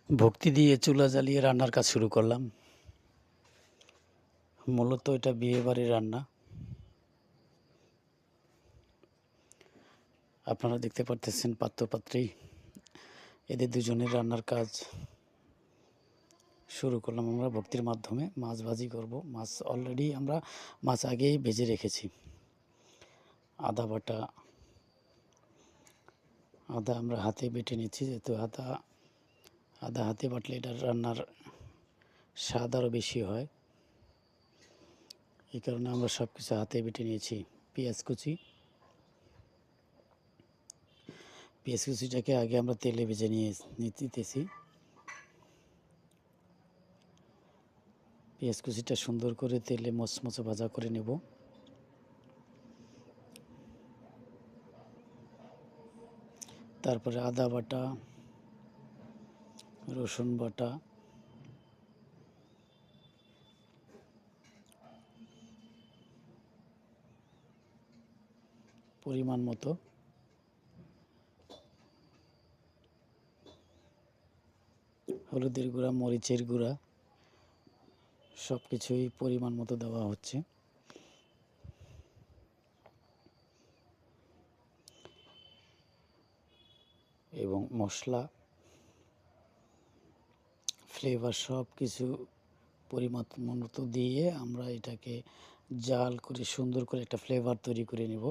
ভক্তি দিয়ে চুলা জ্বালিয়ে রান্নার কাজ শুরু করলাম। মূলত এটা বিয়েবাড়ির রান্না। আপনারা দেখতে পারতেছেন পাত্রপাত্রী, এদের দুজনের রান্নার কাজ শুরু করলাম আমরা ভক্তির মাধ্যমে। মাছ ভাজি করব। মাছ অলরেডি আমরা মাছ আগেই ভেজে রেখেছি। আদা বাটা, আদা আমরা হাতে বেটে নিচ্ছি, যেহেতু আদা হাতে বাটলে এটার রান্নার স্বাদ আরও বেশি হয়। এই কারণে আমরা সব কিছু হাতে বেটে নিয়েছি। পেঁয়াজ কুচিটাকে আগে আমরা তেলে ভেজে নিতেছি। পেঁয়াজ কুচিটা সুন্দর করে তেলে মচমচে ভাজা করে নেব। তারপরে আদা বাটা, রসুন বাটা, পরিমাণ মতো, হলুদের গুঁড়া, মরিচের গুঁড়া, সব কিছুই পরিমাণ মতো দেওয়া হচ্ছে। এবং মশলা, ফ্লেভার সব কিছু পরিমাণ মতো দিয়ে আমরা এটাকে জাল করে সুন্দর করে একটা ফ্লেভার তৈরি করে নেব।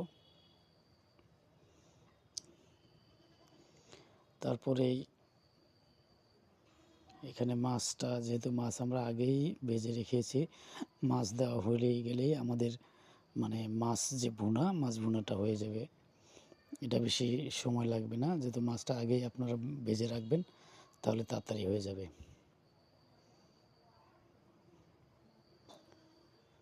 তারপরেই এখানে মাছটা, যেহেতু মাছ আমরা আগেই ভেজে রেখেছি, মাছ দেওয়া গেলেই আমাদের মাছ যে মাছ ভুনাটা হয়ে যাবে। এটা বেশি সময় লাগবে না, যেহেতু মাছটা আগেই আপনারা ভেজে রাখবেন, তাহলে তাড়াতাড়ি হয়ে যাবে।